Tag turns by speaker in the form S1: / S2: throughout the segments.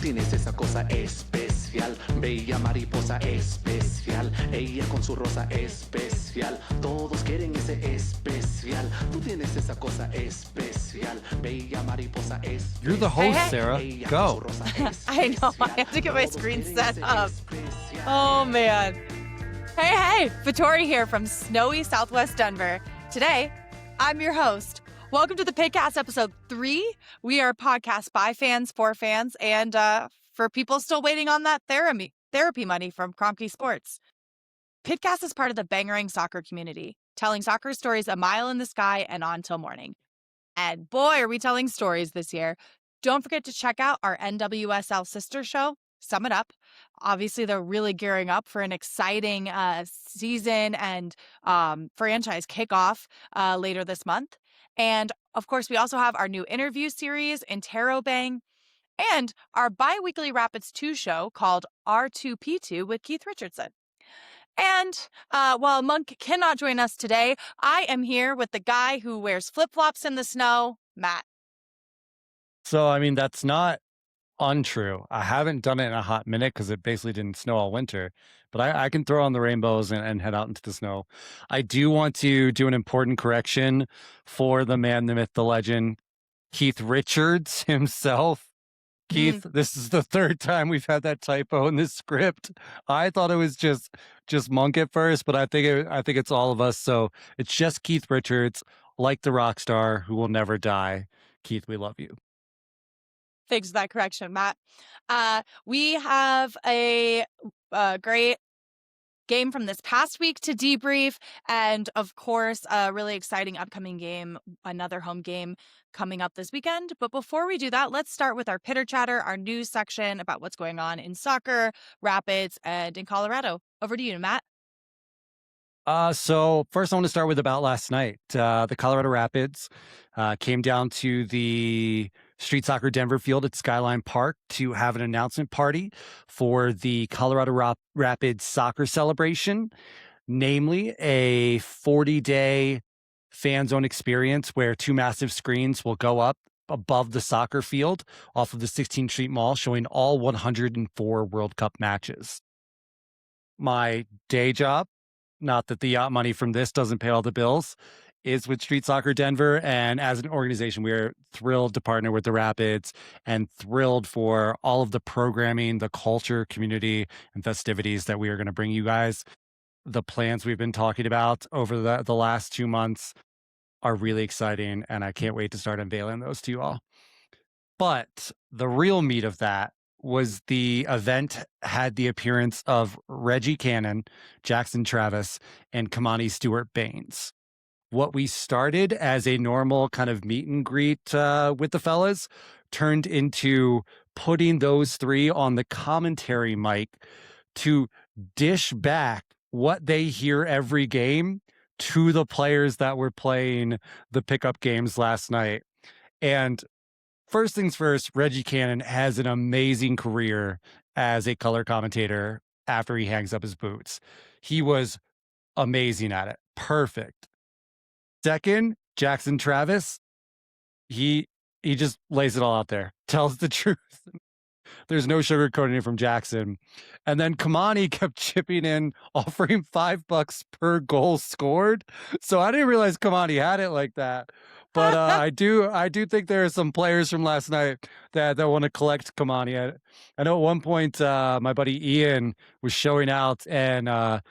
S1: tienes esa cosa especial, bella mariposa especial, ella con su rosa especial, todos quieren ese especial. Tú tienes esa cosa especial, bella mariposa especial.
S2: You're the host, Sarah. Go.
S3: I know. I have to get my screen set up. Oh, man. Hey, Vittori here from snowy Southwest Denver. Today, I'm your host. Welcome to the PIDCAST episode 3. We are a podcast by fans, for fans, and for people still waiting on that therapy money from Kromke Sports. PIDCAST is part of the Bangarang soccer community, telling soccer stories a mile in the sky and on till morning. And boy, are we telling stories this year. Don't forget to check out our NWSL sister show, Sum It Up. Obviously, they're really gearing up for an exciting season and franchise kickoff later this month. And of course, we also have our new interview series, Interrobang, and our bi-weekly Rapids 2 show called R2P2 with Keith Richardson. And while Monk cannot join us today, I am here with the guy who wears flip-flops in the snow, Matt.
S2: So, I mean, that's not untrue. I haven't done it in a hot minute because it basically didn't snow all winter, but I can throw on the rainbows and head out into the snow. I do want to do an important correction for the man, the myth, the legend, Keith Richards himself. Keith, this is the third time we've had that typo in this script. I thought it was just Monk at first, but I think it's all of us. So it's just Keith Richards, like the rock star who will never die. Keith, we love you.
S3: Thanks for that correction, Matt. We have a great game from this past week to debrief, and of course, a really exciting upcoming game, another home game coming up this weekend. But before we do that, let's start with our PIDDER Chatter, our news section about what's going on in soccer, Rapids, and in Colorado. Over to you, Matt.
S2: So first I want to start with about last night. The Colorado Rapids came down to the Street Soccer Denver field at Skyline Park to have an announcement party for the Colorado Rapids soccer celebration, namely a 40-day fan zone experience where 2 massive screens will go up above the soccer field off of the 16th Street Mall, showing all 104 World Cup matches. My day job, not that the yacht money from this doesn't pay all the bills, is with Street Soccer Denver. And as an organization, we are thrilled to partner with the Rapids and thrilled for all of the programming, the culture, community, and festivities that we are going to bring you guys. The plans we've been talking about over the last 2 months are really exciting, and I can't wait to start unveiling those to you all. But the real meat of that was the event had the appearance of Reggie Cannon, Jackson Travis, and Kamani Stewart-Baines. What we started as a normal kind of meet and greet with the fellas turned into putting those 3 on the commentary mic to dish back what they hear every game to the players that were playing the pickup games last night. And first things first, Reggie Cannon has an amazing career as a color commentator after he hangs up his boots. He was amazing at it. Perfect. Second, Jackson Travis, he just lays it all out there, tells the truth. There's no sugarcoating it from Jackson. And then Kamani kept chipping in, offering $5 per goal scored. So I didn't realize Kamani had it like that. But I do think there are some players from last night that want to collect Kamani. I know at one point my buddy Ian was showing out and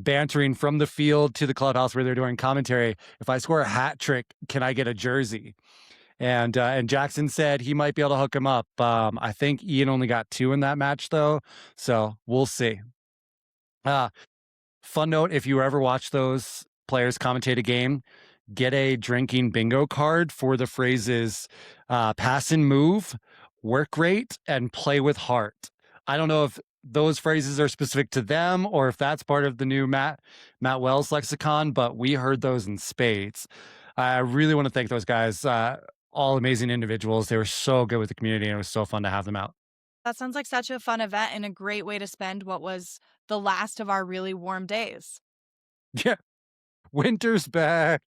S2: bantering from the field to the clubhouse where they're doing commentary. If I score a hat trick, can I get a jersey? And Jackson said he might be able to hook him up. I think Ian only got 2 in that match, though. So we'll see. Fun note, if you ever watch those players commentate a game, get a drinking bingo card for the phrases pass and move, work rate, and play with heart. I don't know if those phrases are specific to them or if that's part of the new Matt Wells lexicon, but we heard those in spades. I really want to thank those guys. All amazing individuals. They were so good with the community, and it was so fun to have them out.
S3: That sounds like such a fun event and a great way to spend what was the last of our really warm days.
S2: Yeah. Winter's back.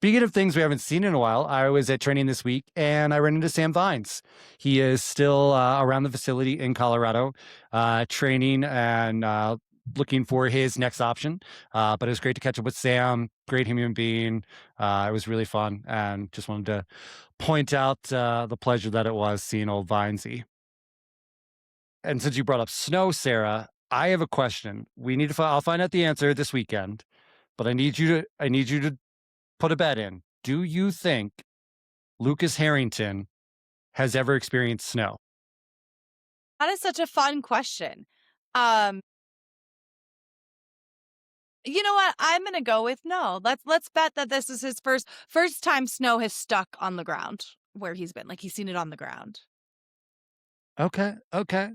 S2: Speaking of things we haven't seen in a while, I was at training this week and I ran into Sam Vines. He is still around the facility in Colorado, training and looking for his next option. But it was great to catch up with Sam. Great human being. It was really fun, and just wanted to point out the pleasure that it was seeing old Vinesy. And since you brought up snow, Sarah, I have a question. We need to. I'll find out the answer this weekend, but I need you to put a bet in. Do you think Lucas Harrington has ever experienced snow?
S3: That is such a fun question. Um, you know what? I'm gonna go with no. Let's bet that this is his first time snow has stuck on the ground where he's been. Like he's seen it on the ground.
S2: Okay, okay.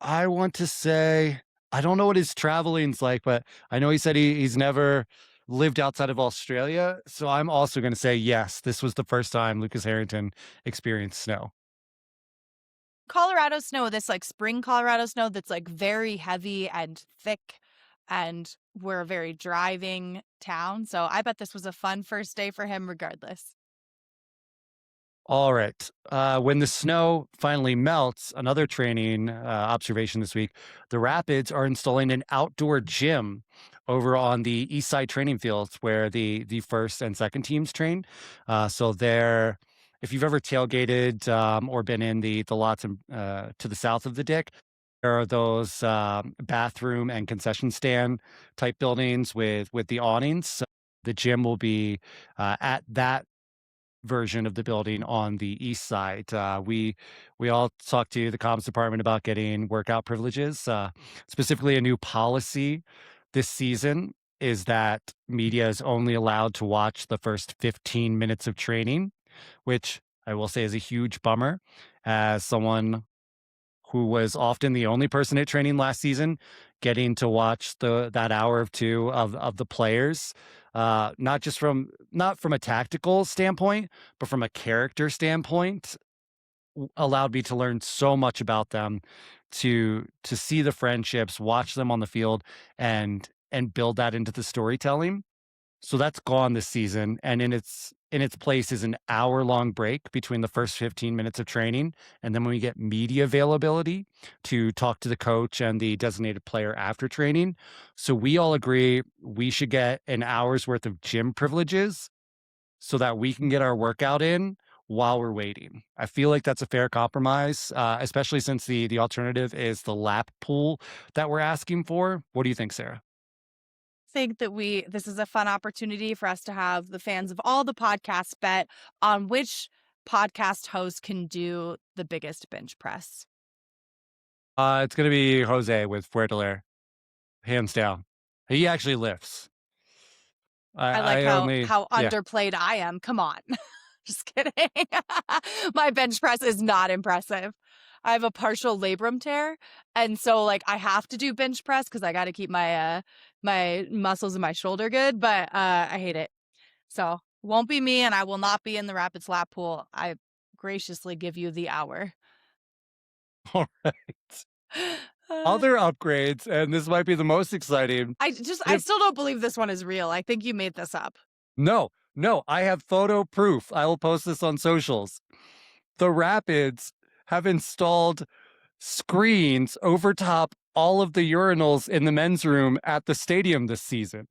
S2: I want to say I don't know what his traveling's like, but I know he said he's never lived outside of Australia. So I'm also going to say yes. This was the first time Lucas Harrington experienced snow.
S3: Colorado snow, this like spring Colorado snow that's like very heavy and thick, and we're a very driving town. So I bet this was a fun first day for him regardless.
S2: All right. When the snow finally melts, another training observation this week, the Rapids are installing an outdoor gym over on the east side training fields where the first and second teams train. So there, if you've ever tailgated or been in the lots to the south of the Dick, there are those bathroom and concession stand type buildings with the awnings. So the gym will be at that version of the building on the east side. We all talked to the comms department about getting workout privileges. Specifically, a new policy this season is that media is only allowed to watch the first 15 minutes of training, which I will say is a huge bummer. As someone who was often the only person at training last season, getting to watch that hour of two of the players, not from a tactical standpoint, but from a character standpoint, allowed me to learn so much about them, to see the friendships, watch them on the field, and build that into the storytelling. So that's gone this season, and in its place is an hour-long break between the first 15 minutes of training, and then when we get media availability to talk to the coach and the designated player after training. So we all agree we should get an hour's worth of gym privileges so that we can get our workout in while we're waiting. I feel like that's a fair compromise, especially since the alternative is the lap pool that we're asking for. What do you think, Sarah?
S3: Think that this is a fun opportunity for us to have the fans of all the podcasts bet on which podcast host can do the biggest bench press.
S2: It's gonna be Jose with Puerto Air, hands down. He actually lifts.
S3: I like
S2: I
S3: how
S2: only
S3: how
S2: yeah.
S3: underplayed I am. Come on. Just kidding. My bench press is not impressive. I have a partial labrum tear, and so like I have to do bench press because I got to keep my muscles in my shoulder good, but I hate it. So won't be me, and I will not be in the Rapids lap pool. I graciously give you the hour.
S2: All right. Other upgrades, and this might be the most exciting.
S3: I
S2: If
S3: still don't believe this one is real. I think you made this up.
S2: no, no, I have photo proof. I will post this on socials. The Rapids have installed screens over top all of the urinals in the men's room at the stadium this season.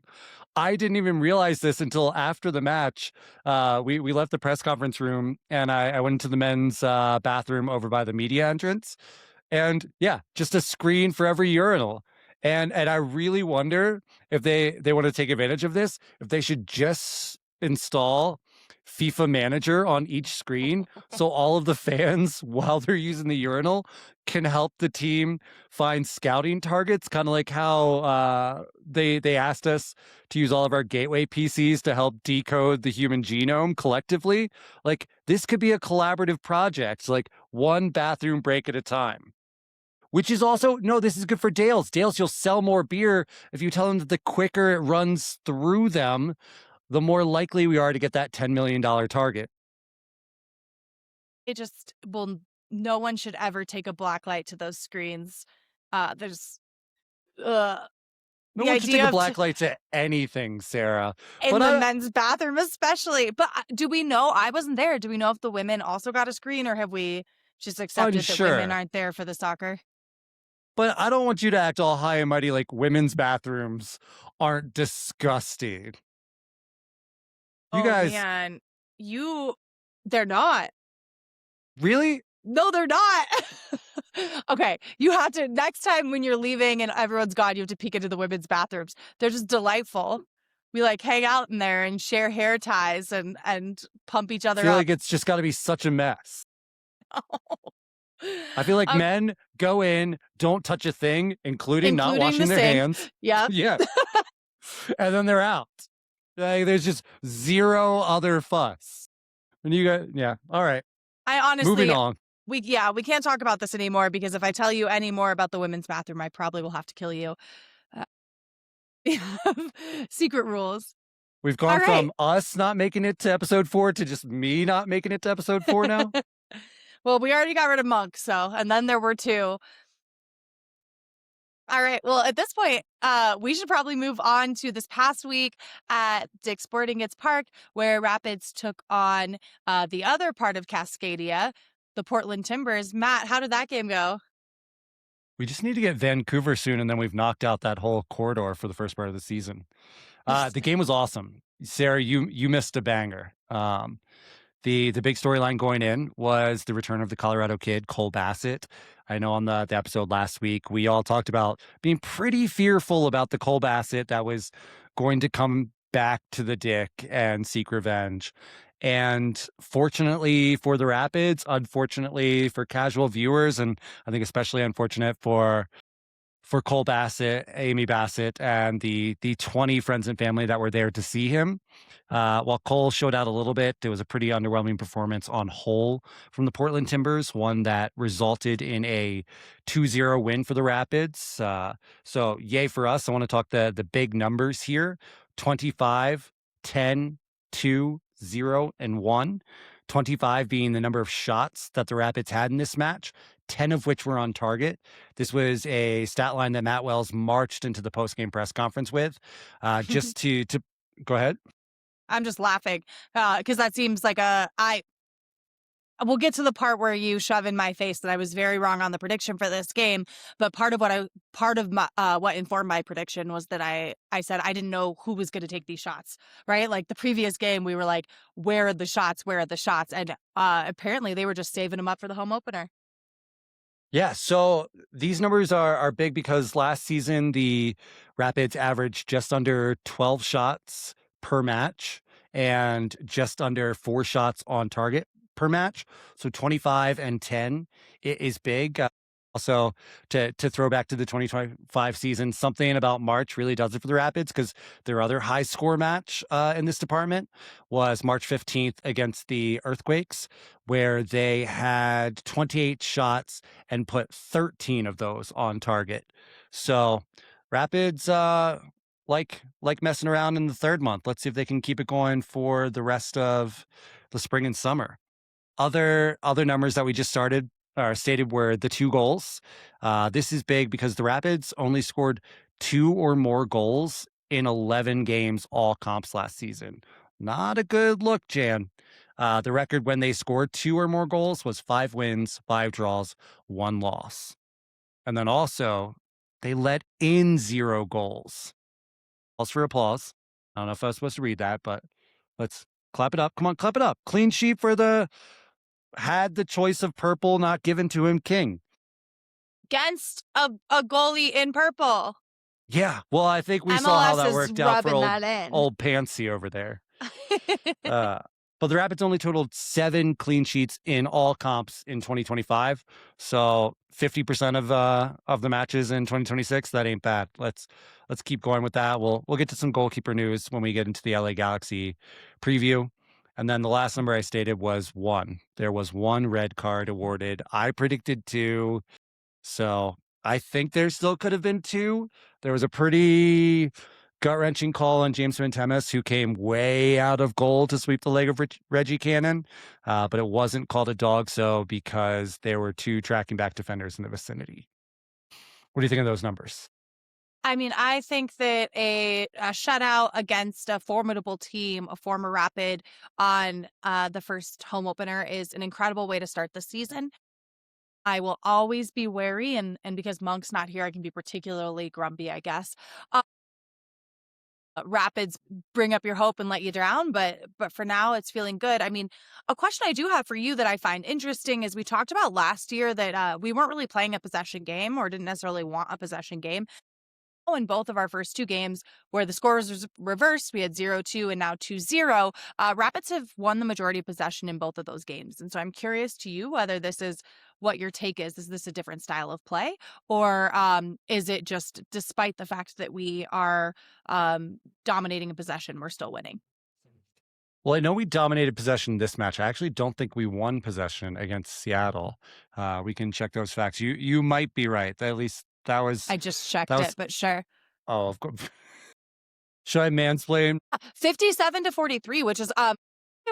S2: I didn't even realize this until after the match. We left the press conference room and I went into the men's bathroom over by the media entrance. And yeah, just a screen for every urinal. And I really wonder if they want to take advantage of this, if they should just install FIFA Manager on each screen so all of the fans, while they're using the urinal, can help the team find scouting targets, kind of like how they asked us to use all of our gateway PCs to help decode the human genome collectively. Like this could be a collaborative project, like one bathroom break at a time. Which is also, no, this is good for Dales. Dales, you'll sell more beer if you tell them that the quicker it runs through them, the more likely we are to get that $10 million target.
S3: It just will. No one should ever take a black light to those screens. There's
S2: No
S3: The
S2: one should
S3: idea
S2: take a
S3: of
S2: black light to anything, Sarah.
S3: in
S2: But
S3: the men's bathroom especially. But do we know? I wasn't there. Do we know if the women also got a screen, or have we just accepted that women
S2: unsure.
S3: aren't there for the soccer?
S2: But I don't want you to act all high and mighty like women's bathrooms aren't disgusting. You guys,
S3: Man, they're not.
S2: really?
S3: No, they're not. Okay, you have to, next time when you're leaving and everyone's gone, you have to peek into the women's bathrooms. They're just delightful. We like hang out in there and share hair ties and pump each
S2: I
S3: other
S2: feel
S3: up.
S2: like it's just got to be such a mess. I feel like men go in, don't touch a thing, including not washing their hands.
S3: Yep.
S2: Yeah. And then they're out. Like, there's just zero other fuss. And you got, yeah. All right.
S3: I honestly,
S2: moving on.
S3: we can't talk about this anymore, because if I tell you any more about the women's bathroom, I probably will have to kill you. Secret rules.
S2: We've gone from us not making it to episode 4 to just me not making it to episode 4 now.
S3: Well, we already got rid of Monk, and then there were 2. All right. Well, at this point, we should probably move on to this past week at Dick's Sporting Goods Park, where Rapids took on the other part of Cascadia, the Portland Timbers. Matt, how did that game go?
S2: We just need to get Vancouver soon, and then we've knocked out that whole corridor for the first part of the season. The game was awesome. Sarah, you missed a banger. The big storyline going in was the return of the Colorado kid, Cole Bassett. I know on the episode last week, we all talked about being pretty fearful about the Cole Bassett that was going to come back to the Dick and seek revenge. And fortunately for the Rapids, unfortunately for casual viewers, and I think especially unfortunate for Cole Bassett, Amy Bassett, and the 20 friends and family that were there to see him. While Cole showed out a little bit, it was a pretty underwhelming performance on whole from the Portland Timbers, one that resulted in a 2-0 win for the Rapids. So yay for us. I want to talk the big numbers here. 25, 10, 2, 0, and 1. 25 being the number of shots that the Rapids had in this match, 10 of which were on target. This was a stat line that Matt Wells marched into the post-game press conference with, just to go ahead.
S3: I'm just laughing because that seems like we'll get to the part where you shove in my face that I was very wrong on the prediction for this game. But part of what informed my prediction was that I said I didn't know who was going to take these shots, right? Like the previous game, we were like, where are the shots? Where are the shots? And apparently they were just saving them up for the home opener.
S2: Yeah, so these numbers are big because last season the Rapids averaged just under 12 shots per match and just under 4 shots on target per match. So 25 and 10 is big. Also, to throw back to the 2025 season, something about March really does it for the Rapids, because their other high score match in this department was March 15th against the Earthquakes, where they had 28 shots and put 13 of those on target. So Rapids like messing around in the third month. Let's see if they can keep it going for the rest of the spring and summer. Other numbers that we just stated were the 2 goals. This is big because the Rapids only scored 2 or more goals in 11 games all comps last season. Not a good look, Jan. The record when they scored 2 or more goals was 5 wins, 5 draws, 1 loss. And then also, they let in 0 goals. Pause for applause. I don't know if I was supposed to read that, but let's clap it up. Come on, clap it up. Clean sheet for had the choice of purple not given to him king.
S3: Against a goalie in purple.
S2: Yeah, well, I think we saw how that worked out for old Pansy over there. But the Rapids only totaled 7 clean sheets in all comps in 2025. So 50% of the matches in 2026, that ain't bad. Let's keep going with that. We'll get to some goalkeeper news when we get into the LA Galaxy preview. And then the last number I stated was 1. There was 1 red card awarded. I predicted 2. So I think there still could have been 2. There was a pretty gut-wrenching call on James Ventemis, who came way out of goal to sweep the leg of Reggie Cannon. But it wasn't called a dog so because there were 2 tracking back defenders in the vicinity. What do you think of those numbers?
S3: I mean, I think that a shutout against a formidable team, a former Rapid, on the first home opener is an incredible way to start the season. I will always be wary, and because Monk's not here, I can be particularly grumpy, I guess. Rapids bring up your hope and let you drown, but for now, it's feeling good. I mean, a question I do have for you that I find interesting is we talked about last year that we weren't really playing a possession game or didn't necessarily want a possession game. In both of our first two games where the score was reversed, we had 0-2 and now 2-0. Rapids have won the majority of possession in both of those games. And so I'm curious to you whether this is what your take is. Is this a different style of play? Or is it just despite the fact that we are dominating a possession, we're still winning?
S2: Well, I know we dominated possession this match. I actually don't think we won possession against Seattle. We can check those facts. You might be right. At least
S3: I just checked
S2: that was
S3: it, but sure.
S2: oh, of course. Should I mansplain?
S3: 57-43, which is I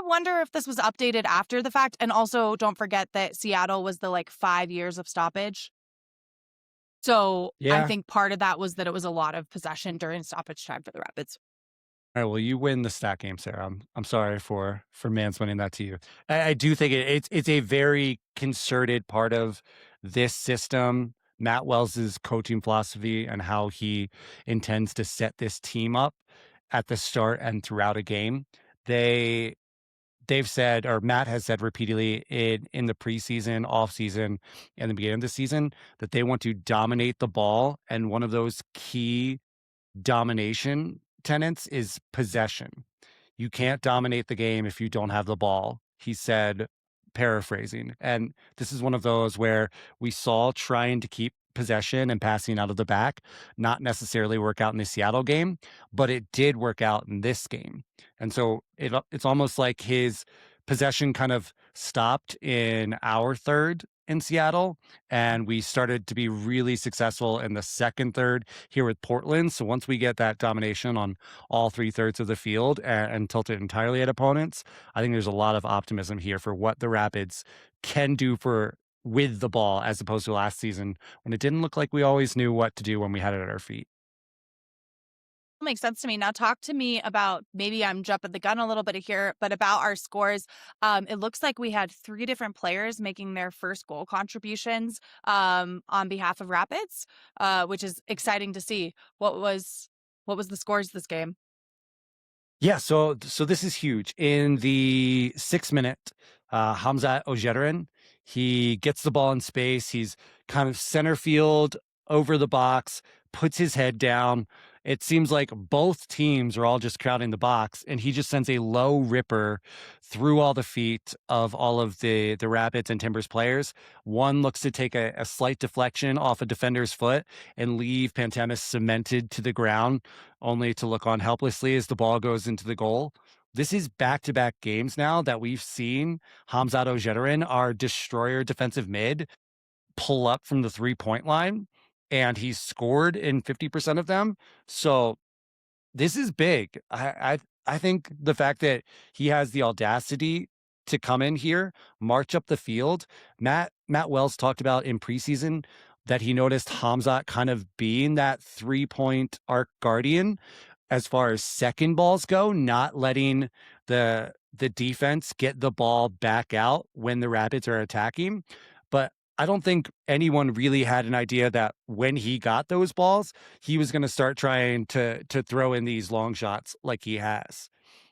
S3: wonder if this was updated after the fact. And also don't forget that Seattle was the 5 years of stoppage. So I
S2: Yeah.
S3: think part of that was that it was a lot of possession during stoppage time for the Rapids.
S2: All right, well, you win the stat game, Sarah. I'm sorry for mansplaining that to you. I do think it's a very concerted part of this system, Matt Wells's coaching philosophy, and how he intends to set this team up at the start and throughout a game. They've said, or Matt has said repeatedly in the preseason, offseason, and the beginning of the season, that they want to dominate the ball, and one of those key domination tenets is possession. You can't dominate the game if you don't have the ball, he said, paraphrasing. And this is one of those where we saw trying to keep possession and passing out of the back not necessarily work out in the Seattle game, but it did work out in this game. And so it's almost like his possession kind of stopped in our third in Seattle, and we started to be really successful in the second third here with Portland. So once we get that domination on all 3/3 of the field and tilt it entirely at opponents, I think there's a lot of optimism here for what the Rapids can do with the ball, as opposed to last season when it didn't look like we always knew what to do when we had it at our feet.
S3: Makes sense to me. Now talk to me about, maybe I'm jumping the gun a little bit here, but about our scores. It looks like we had 3 different players making their first goal contributions on behalf of Rapids, which is exciting to see. What was the scores this game?
S2: Yeah, so this is huge. In the 6th minute, Hamzat Ojederin, he gets the ball in space. He's kind of center field over the box, puts his head down. It seems like both teams are all just crowding the box, and he just sends a low ripper through all the feet of all of the Rapids and Timbers players. One looks to take a slight deflection off a defender's foot and leave Pantemis cemented to the ground, only to look on helplessly as the ball goes into the goal. This is back-to-back games now that we've seen Hamzat Ojederin, our destroyer defensive mid, pull up from the 3-point line, and he's scored in 50% of them. So this is big. I think the fact that he has the audacity to come in here, march up the field. Matt Wells talked about in preseason that he noticed Hamzat kind of being that 3-point arc guardian as far as second balls go, not letting the defense get the ball back out when the Rapids are attacking. But I don't think anyone really had an idea that when he got those balls, he was going to start trying to throw in these long shots like he has.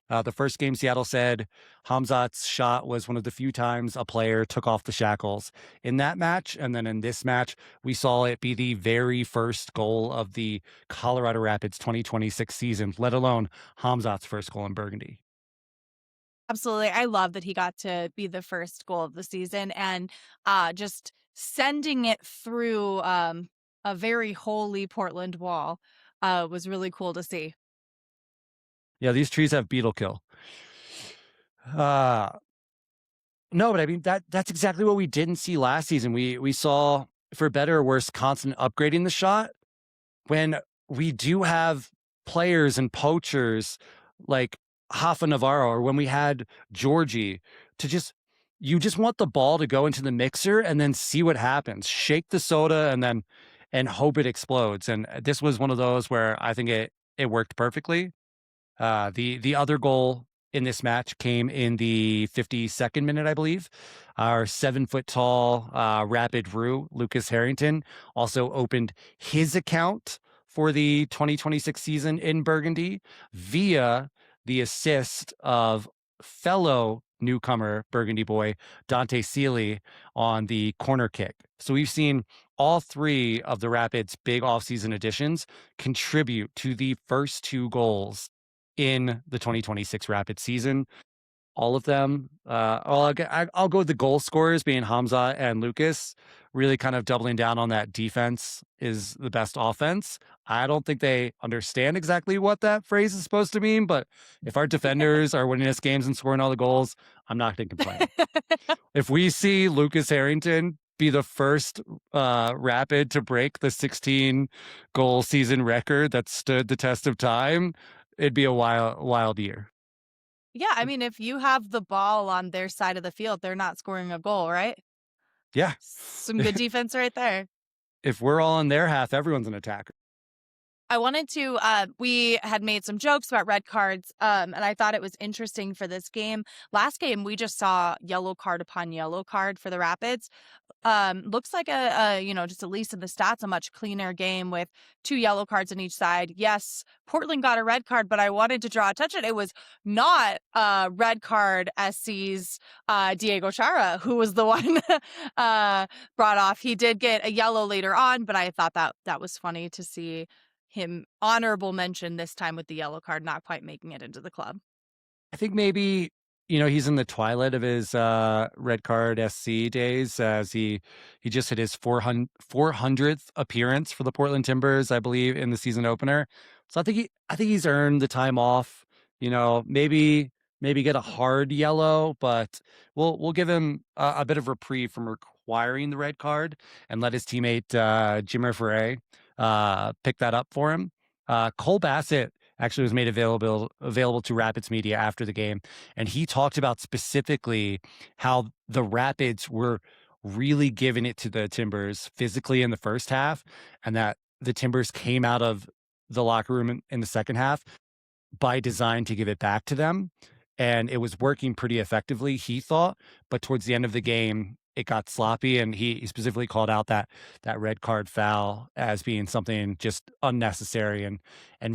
S2: The first game, Seattle said Hamzat's shot was one of the few times a player took off the shackles in that match. And then in this match, we saw it be the very first goal of the Colorado Rapids 2026 season, let alone Hamzat's first goal in Burgundy.
S3: Absolutely. I love that he got to be the first goal of the season, and just sending it through a very holy Portland wall was really cool to see.
S2: Yeah, these trees have beetle kill. No, but I mean that's exactly what we didn't see last season. We saw, for better or worse, constant upgrading the shot. When we do have players and poachers like Hafa Navarro, or when we had Georgie, you just want the ball to go into the mixer and then see what happens. Shake the soda and then and hope it explodes. And this was one of those where I think it worked perfectly. The other goal in this match came in the 52nd minute, I believe. Our 7 foot tall rapid Rue, Lucas Harrington, also opened his account for the 2026 season in Burgundy via the assist of fellow newcomer Burgundy boy Dante Seeley on the corner kick. So we've seen all three of the Rapids' big offseason additions contribute to the first two goals in the 2026 Rapid season. All of them. I'll go with the goal scorers being Hamza and Lucas, really kind of doubling down on that defense is the best offense. I don't think they understand exactly what that phrase is supposed to mean, but if our defenders are winning us games and scoring all the goals, I'm not going to complain. If we see Lucas Harrington be the first Rapid to break the 16 goal season record that stood the test of time, it'd be a wild year.
S3: Yeah, I mean, if you have the ball on their side of the field, they're not scoring a goal, right?
S2: Yeah.
S3: Some good defense right there.
S2: If we're all in their half, everyone's an attacker.
S3: I wanted to, we had made some jokes about red cards, and I thought it was interesting for this game. Last game, we just saw yellow card upon yellow card for the Rapids. Looks like just at least in the stats, a much cleaner game with 2 yellow cards on each side. Yes, Portland got a red card, but I wanted to draw attention. It was not red card SC's Diego Chara, who was the one brought off. He did get a yellow later on, but I thought that was funny to see him honorable mention this time with the yellow card, not quite making it into the club.
S2: I think maybe, he's in the twilight of his red card SC days as he just hit his 400th appearance for the Portland Timbers, I believe, in the season opener. So I think he's earned the time off. Maybe get a hard yellow, but we'll give him a bit of reprieve from requiring the red card and let his teammate Jimmer Ferre pick that up for him. Cole Bassett actually was made available to Rapids media after the game, and he talked about specifically how the Rapids were really giving it to the Timbers physically in the first half, and that the Timbers came out of the locker room in the second half by design to give it back to them. And it was working pretty effectively, he thought, but towards the end of the game, it got sloppy, and he specifically called out that red card foul as being something just unnecessary and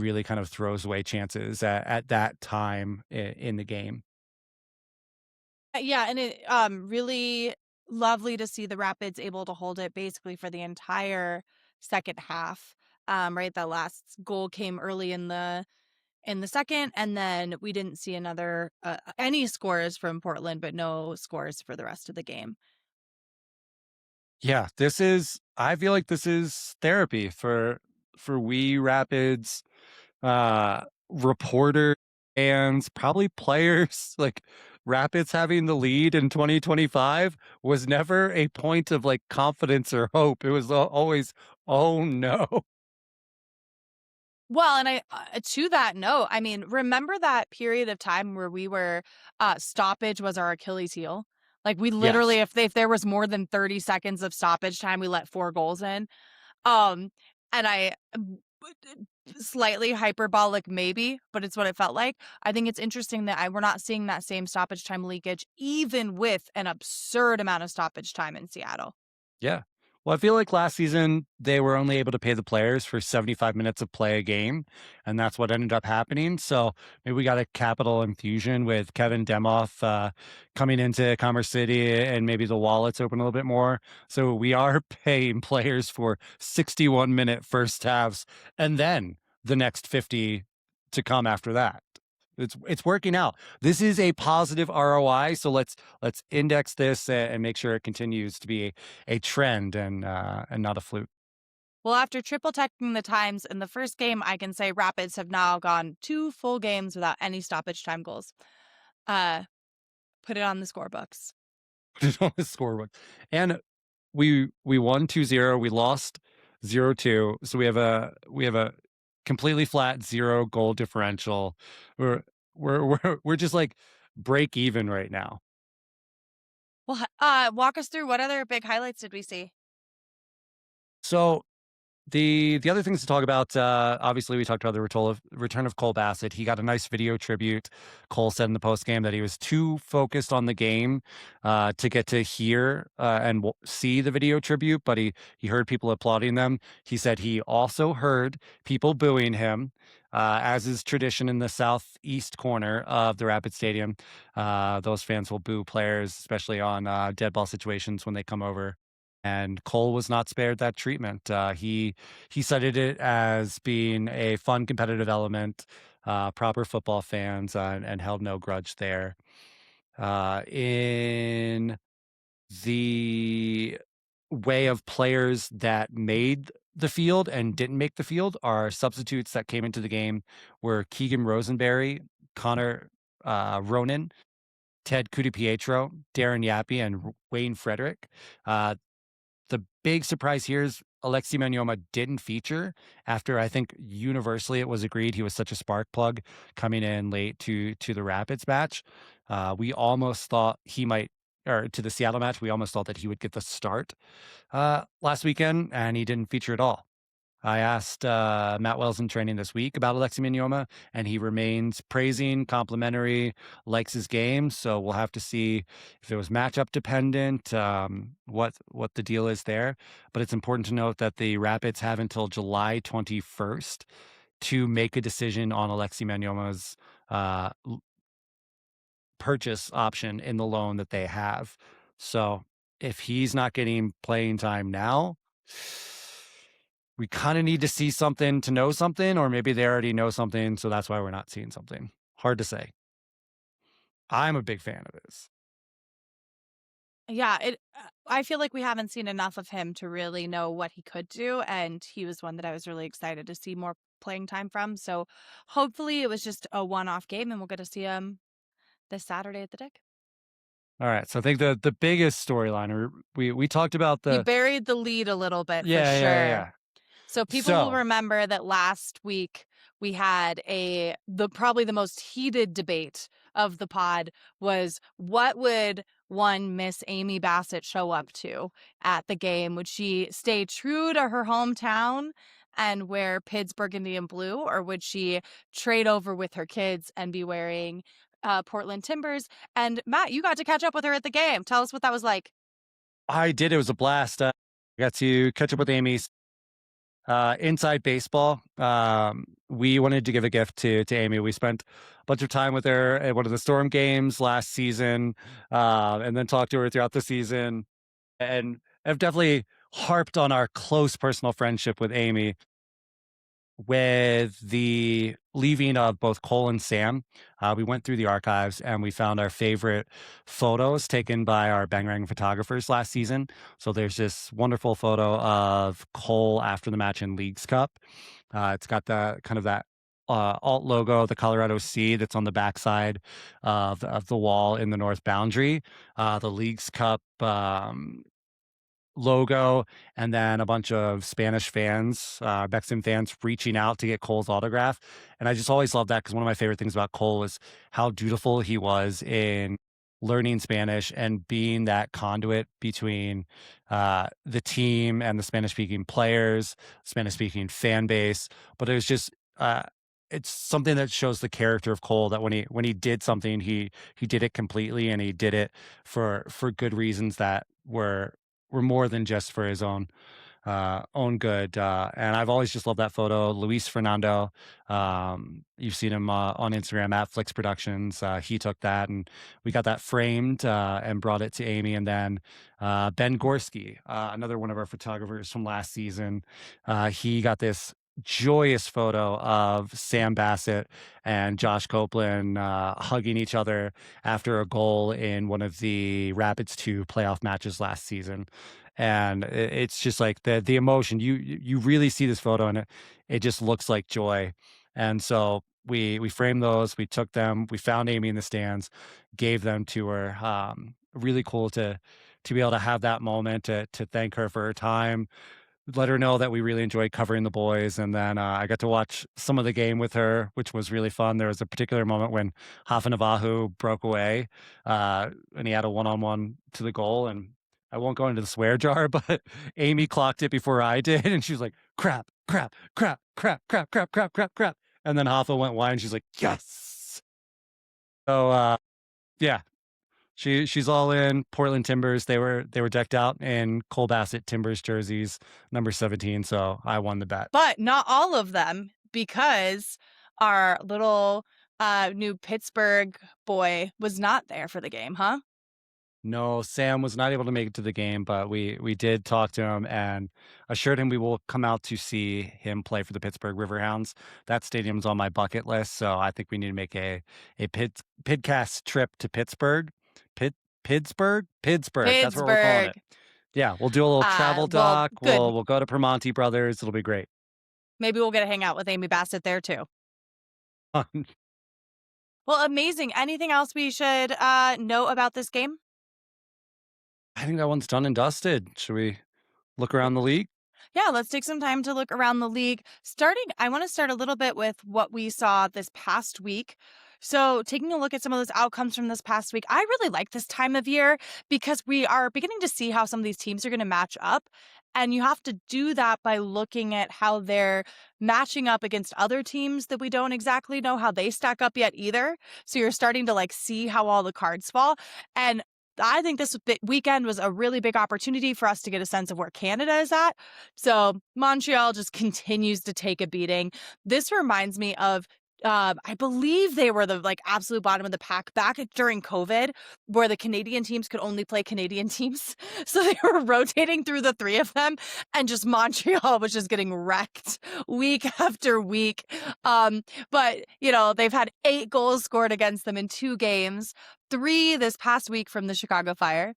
S2: really kind of throws away chances at that time in the game.
S3: Yeah, and it really lovely to see the Rapids able to hold it basically for the entire second half. Right, that last goal came early in the second, and then we didn't see any scores from Portland, but no scores for the rest of the game.
S2: Yeah, I feel like this is therapy for we Rapids reporter and probably players. Like, Rapids having the lead in 2025 was never a point of like confidence or hope. It was always, oh no.
S3: Well, and to that note, I mean, remember that period of time where we were stoppage was our Achilles heel? Like, we literally,
S2: Yes.
S3: if there was more than 30 seconds of stoppage time, we let 4 goals in. And I slightly hyperbolic maybe, but it's what it felt like. I think it's interesting that we're not seeing that same stoppage time leakage, even with an absurd amount of stoppage time in Seattle.
S2: Yeah. Well, I feel like last season they were only able to pay the players for 75 minutes of play a game, and that's what ended up happening. So maybe we got a capital infusion with Kevin Demoff coming into Commerce City, and maybe the wallets open a little bit more. So we are paying players for 61-minute first halves, and then the next 50 to come after that. It's working out. This is a positive ROI, so let's index this and make sure it continues to be a trend and not a fluke.
S3: Well, after triple checking the times in the first game, I can say Rapids have now gone 2 full games without any stoppage time goals. Put it on the scorebooks.
S2: Put it on the scoreboard. And we won 2-0, we lost 0-2. So we have a completely flat 0 goal differential. We're just like break even right now.
S3: Well, walk us through what other big highlights did we see?
S2: So The other things to talk about, obviously, we talked about the return of Cole Bassett. He got a nice video tribute. Cole said in the post game that he was too focused on the game to get to hear and see the video tribute, but he heard people applauding them. He said he also heard people booing him, as is tradition in the southeast corner of the Rapid Stadium. Those fans will boo players, especially on dead ball situations when they come over. And Cole was not spared that treatment. He cited it as being a fun competitive element, proper football fans, and held no grudge there. In the way of players that made the field and didn't make the field, our substitutes that came into the game were Keegan Rosenberry, Connor Ronan, Ted Cudipietro, Darren Yappy, and Wayne Frederick. The big surprise here is Alexi Manyoma didn't feature after I think universally it was agreed he was such a spark plug coming in late to the Rapids match. We almost thought he might, or to the Seattle match, we almost thought that he would get the start last weekend, and he didn't feature at all. I asked Matt Wells in training this week about Alexi Manyoma, and he remains praising, complimentary, likes his game. So we'll have to see if it was matchup dependent, what the deal is there. But it's important to note that the Rapids have until July 21st to make a decision on Alexi Manyoma's purchase option in the loan that they have. So if he's not getting playing time now, we kind of need to see something to know something, or maybe they already know something, so that's why we're not seeing something. Hard to say. I'm a big fan of his.
S3: Yeah, I feel like we haven't seen enough of him to really know what he could do, and he was one that I was really excited to see more playing time from. So hopefully it was just a one-off game, and we'll get to see him this Saturday at the Dick.
S2: All right, so I think the biggest storyline, or we talked about
S3: He
S2: the
S3: buried the lead a little bit, for sure.
S2: yeah.
S3: So people will remember that last week we had probably the most heated debate of the pod was, what would one Miss Amy Bassett show up to at the game? Would she stay true to her hometown and wear Pids burgundy and blue, or would she trade over with her kids and be wearing Portland Timbers? And Matt, you got to catch up with her at the game. Tell us what that was like.
S2: I did. It was a blast. I got to catch up with Amy. Inside baseball. We wanted to give a gift to Amy. We spent a bunch of time with her at one of the Storm games last season, and then talked to her throughout the season, and have definitely harped on our close personal friendship with Amy. With the leaving of both Cole and Sam, we went through the archives and we found our favorite photos taken by our Bangarang photographers last season. So there's this wonderful photo of Cole after the match in Leagues Cup. It's got the kind of that alt logo, the Colorado C that's on the backside of the wall in the north boundary, the Leagues Cup logo, and then a bunch of Spanish fans, Mexican fans, reaching out to get Cole's autograph. And I just always loved that, because one of my favorite things about Cole was how dutiful he was in learning Spanish and being that conduit between the team and the Spanish-speaking players, Spanish-speaking fan base. But it was just it's something that shows the character of Cole, that when he did something, he did it completely, and he did it for good reasons that were more than just for his own good. And I've always just loved that photo. Luis Fernando, you've seen him on Instagram at Flix Productions. He took that, and we got that framed and brought it to Amy. And then Ben Gorski, another one of our photographers from last season, he got this joyous photo of Sam Bassett and Josh Copeland hugging each other after a goal in one of the Rapids 2 playoff matches last season. And it's just like the emotion, you really see this photo, and it just looks like joy. And so we framed those, we took them, we found Amy in the stands, gave them to her. Really cool to be able to have that moment, to thank her for her time, let her know that we really enjoyed covering the boys. And then I got to watch some of the game with her, which was really fun. There was a particular moment when Hafa Navahu broke away, and he had a one-on-one to the goal, and I won't go into the swear jar, but Amy clocked it before I did, and she was like, crap, crap, crap, crap, crap, crap, crap, crap, crap. And then Hoffa went wide, and she's like, yes. So yeah, she's all in. Portland Timbers, they were decked out in Cole Bassett Timbers jerseys, number 17. So I won the bet.
S3: But not all of them, because our little new Pittsburgh boy was not there for the game, huh?
S2: No, Sam was not able to make it to the game, but we did talk to him and assured him we will come out to see him play for the Pittsburgh Riverhounds. That stadium's on my bucket list, so I think we need to make a PIDCAST trip to Pittsburgh. Pittsburgh. That's what we're calling it. Yeah, we'll do a little travel doc. We'll go to Primanti Brothers. It'll be great.
S3: Maybe we'll get to hang out with Amy Bassett there too. Well, amazing. Anything else we should know about this game?
S2: I think that one's done and dusted. Should we look around the league?
S3: Yeah, let's take some time to look around the league. I want to start a little bit with what we saw this past week. So taking a look at some of those outcomes from this past week, I really like this time of year because we are beginning to see how some of these teams are going to match up. And you have to do that by looking at how they're matching up against other teams that we don't exactly know how they stack up yet either. So you're starting to see how all the cards fall. And I think this weekend was a really big opportunity for us to get a sense of where Canada is at. So Montreal just continues to take a beating. This reminds me of I believe they were the absolute bottom of the pack back during COVID, where the Canadian teams could only play Canadian teams. So they were rotating through the three of them, and just Montreal was just getting wrecked week after week. But, they've had 8 goals scored against them in 2 games, 3 this past week from the Chicago Fire.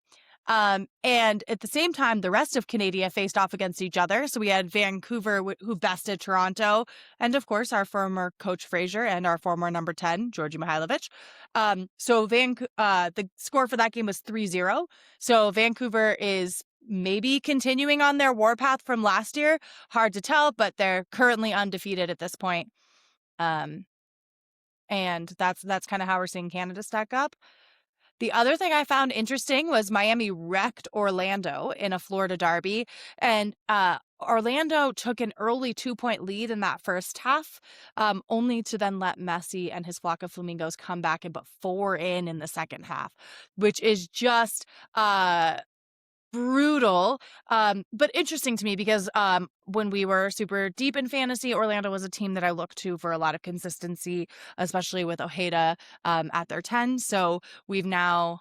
S3: And at the same time, the rest of Canada faced off against each other. So we had Vancouver, who bested Toronto, and of course our former coach Fraser and our former number 10, Georgi Mihailovic. So the score for that game was 3-0. So Vancouver is maybe continuing on their warpath from last year. Hard to tell, but they're currently undefeated at this point. And that's kind of how we're seeing Canada stack up. The other thing I found interesting was Miami wrecked Orlando in a Florida derby, and Orlando took an early 2-point lead in that first half, only to then let Messi and his flock of flamingos come back and put 4 in the second half, which is just brutal, but interesting to me because when we were super deep in fantasy, Orlando was a team that I looked to for a lot of consistency, especially with Ojeda at their 10. So we've now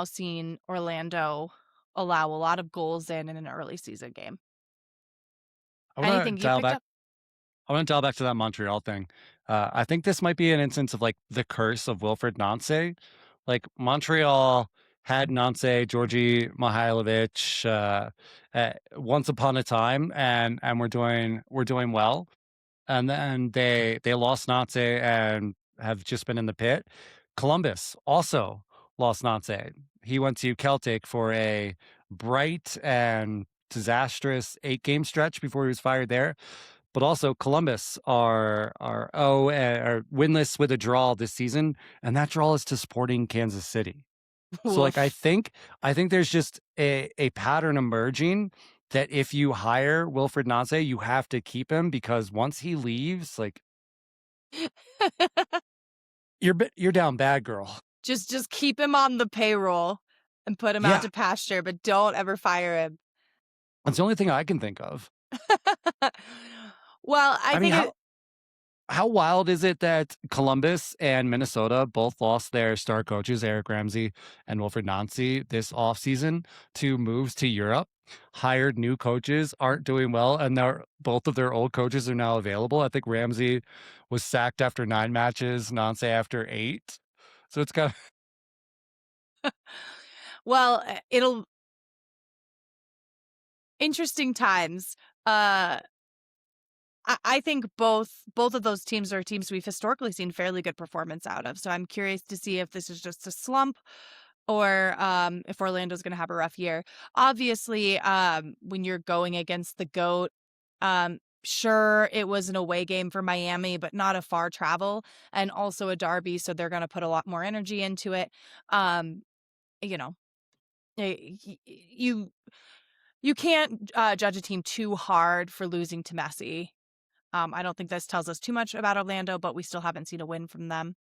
S3: seen Orlando allow a lot of goals in an early season game. Anything you picked up?
S2: I want to dial back to that Montreal thing. I think this might be an instance of the curse of Wilfred Nancy. Montreal had Nancy, Georgi Mihailovic once upon a time, and we're doing well. And then they lost Nancy and have just been in the pit. Columbus also lost Nancy. He went to Celtic for a bright and disastrous 8-game stretch before he was fired there. But also Columbus are winless with a draw this season, and that draw is to Sporting Kansas City. So I think there's just a pattern emerging that if you hire Wilfred Nancy, you have to keep him, because once he leaves, you're down bad, girl.
S3: Just keep him on the payroll and put him out to pasture, but don't ever fire him.
S2: That's the only thing I can think of.
S3: Well, I think
S2: how wild is it that Columbus and Minnesota both lost their star coaches, Eric Ramsey and Wilfred Nancy, this offseason to moves to Europe, hired new coaches, aren't doing well, and both of their old coaches are now available. I think Ramsey was sacked after 9 matches, Nancy after 8. So it's kind of...
S3: Well, it'll... Interesting times. I think both of those teams are teams we've historically seen fairly good performance out of. So I'm curious to see if this is just a slump or if Orlando's going to have a rough year. Obviously, when you're going against the GOAT, sure, it was an away game for Miami, but not a far travel, and also a derby, so they're going to put a lot more energy into it. You can't judge a team too hard for losing to Messi. I don't think this tells us too much about Orlando, but we still haven't seen a win from them.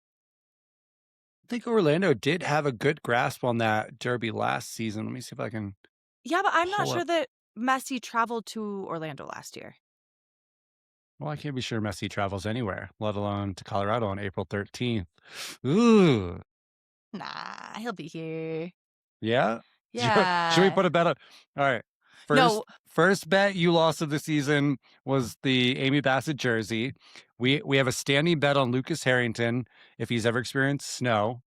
S2: I think Orlando did have a good grasp on that derby last season. Let me see if I can
S3: Yeah, but I'm not
S2: pull
S3: sure
S2: up.
S3: that Messi traveled to Orlando last year.
S2: Well, I can't be sure Messi travels anywhere, let alone to Colorado on April 13th. Ooh.
S3: Nah, he'll be here.
S2: Yeah? Should we
S3: Yeah.
S2: put a bet on? All right.
S3: No.
S2: First bet you lost of the season was the Amy Bassett jersey. We have a standing bet on Lucas Harrington if he's ever experienced snow.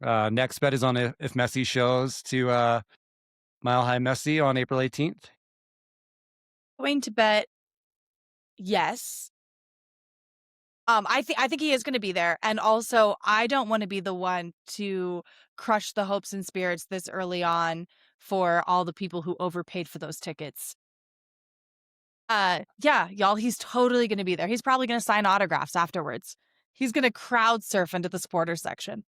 S2: Next bet is on if Messi shows to Mile High Messi on April 18th.
S3: Going to bet yes. I think he is going to be there, and also I don't want to be the one to crush the hopes and spirits this early on for all the people who overpaid for those tickets. Yeah, y'all, he's totally going to be there. He's probably going to sign autographs afterwards. He's going to crowd surf into the supporters section.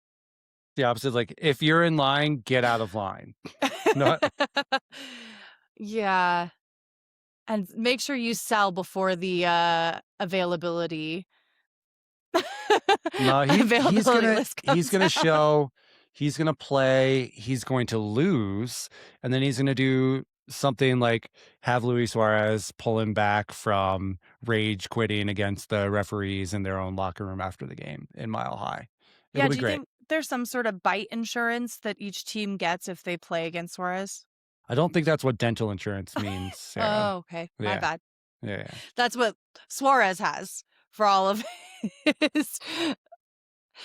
S2: The opposite, like if you're in line, get out of line. No,
S3: Yeah, and make sure you sell before the availability.
S2: no, he's
S3: Availability list comes
S2: gonna
S3: out.
S2: show, he's gonna play, he's going to lose, and then he's gonna do something like have Luis Suarez pull him back from rage quitting against the referees in their own locker room after the game in Mile High. It'll
S3: Yeah,
S2: be
S3: do you
S2: great.
S3: think there's some sort of bite insurance that each team gets if they play against Suarez?
S2: I don't think that's what dental insurance means, Sarah.
S3: Oh, okay. My
S2: Yeah.
S3: bad.
S2: Yeah.
S3: That's what Suarez has for all of his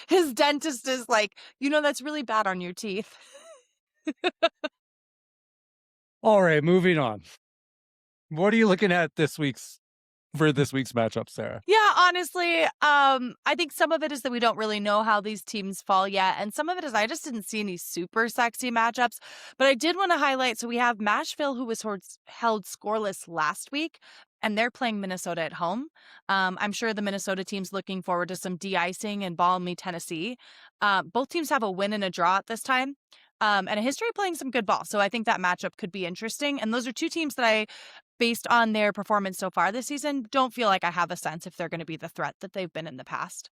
S3: his dentist is like, that's really bad on your teeth.
S2: All right, moving on. What are you looking at for this week's matchup, Sarah?
S3: Yeah, honestly, I think some of it is that we don't really know how these teams fall yet, and some of it is I just didn't see any super sexy matchups. But I did want to highlight, so we have Nashville, who was held scoreless last week, and they're playing Minnesota at home. I'm sure the Minnesota team's looking forward to some de-icing in balmy Tennessee. Both teams have a win and a draw at this time. And a history of playing some good ball. So I think that matchup could be interesting. And those are two teams that based on their performance so far this season, don't feel like I have a sense if they're going to be the threat that they've been in the past.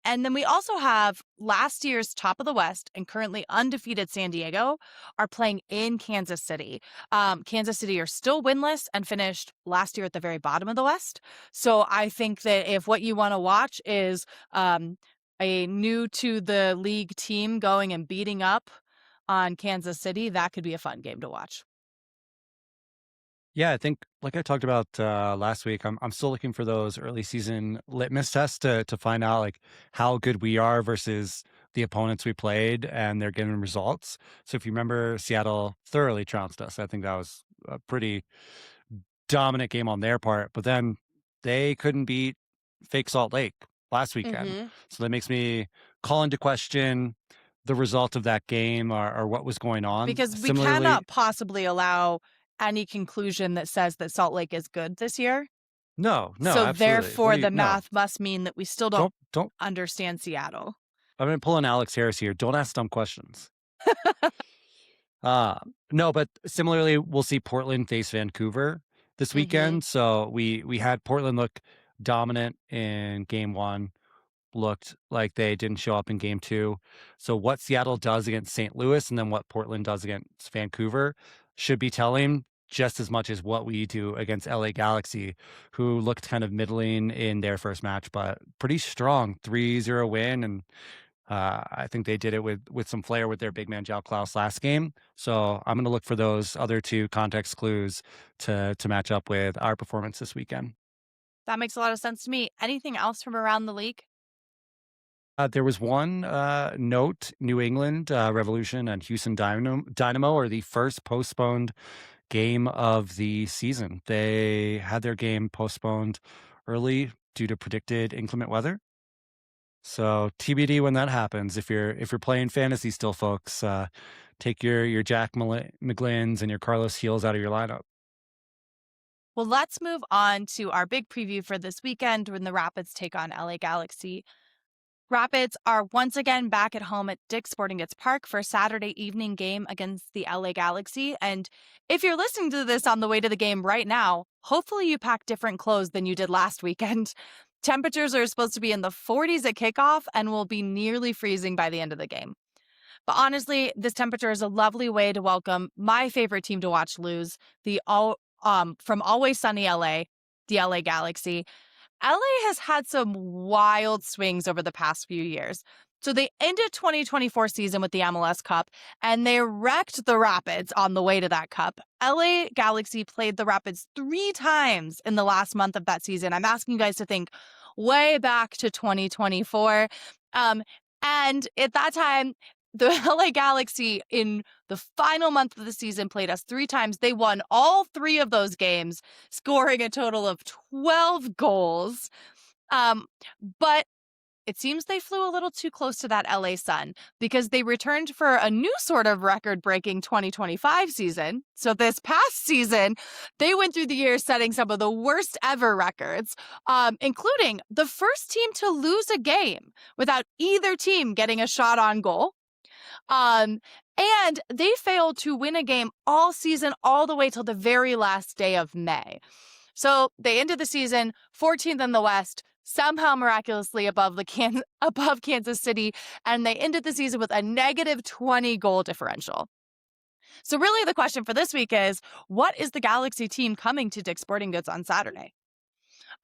S3: And then we also have last year's top of the West and currently undefeated San Diego are playing in Kansas City. Kansas City are still winless and finished last year at the very bottom of the West. So I think that if what you want to watch is a new to the league team going and beating up on Kansas City, that could be a fun game to watch.
S2: Yeah, I think like I talked about last week, I'm still looking for those early season litmus tests to find out like how good we are versus the opponents we played and they're getting results. So if you remember, Seattle thoroughly trounced us. I think that was a pretty dominant game on their part, but then they couldn't beat fake Salt Lake last weekend.
S3: Mm-hmm.
S2: So that makes me call into question the result of that game or what was going on.
S3: Because we cannot possibly allow any conclusion that says that Salt Lake is good this year.
S2: No,
S3: So
S2: absolutely.
S3: therefore, the math must mean that we still don't
S2: don't
S3: understand Seattle.
S2: I'm going to pull an Alex Harris here. Don't ask dumb questions. No, but similarly, we'll see Portland face Vancouver this weekend. So we had Portland look dominant in game 1, looked like they didn't show up in game 2. So what Seattle does against St. Louis and then what Portland does against Vancouver should be telling just as much as what we do against LA Galaxy, who looked kind of middling in their first match, but pretty strong 3-0 win. And I think they did it with some flair with their big man Jao Klaus last game. So I'm going to look for those other two context clues to match up with our performance this weekend.
S3: That makes a lot of sense to me. Anything else from around the league?
S2: There was one note. New England Revolution and Houston Dynamo are the first postponed game of the season. They had their game postponed early due to predicted inclement weather. So TBD when that happens. If you're playing fantasy still, folks, take your Jack McGlinns and your Carlos Heels out of your lineup.
S3: Well, let's move on to our big preview for this weekend when the Rapids take on LA Galaxy. Rapids are once again back at home at Dick's Sporting Goods Park for a Saturday evening game against the LA Galaxy. And if you're listening to this on the way to the game right now, hopefully you packed different clothes than you did last weekend. Temperatures are supposed to be in the 40s at kickoff and will be nearly freezing by the end of the game. But honestly, this temperature is a lovely way to welcome my favorite team to watch lose, from Always Sunny LA, the LA Galaxy. LA has had some wild swings over the past few years. So they ended 2024 season with the MLS Cup, and they wrecked the Rapids on the way to that cup. LA Galaxy played the Rapids 3 times in the last month of that season. I'm asking you guys to think way back to 2024. And at that time, the LA Galaxy in the final month of the season played us 3 times. They won all 3 of those games, scoring a total of 12 goals. But it seems they flew a little too close to that LA sun because they returned for a new sort of record-breaking 2025 season. So this past season, they went through the year setting some of the worst ever records, including the first team to lose a game without either team getting a shot on goal. And they failed to win a game all season, all the way till the very last day of May. So they ended the season 14th in the West, somehow miraculously above Kansas City, and they ended the season with a negative 20 goal differential. So really the question for this week is, what is the Galaxy team coming to Dick's Sporting Goods on Saturday?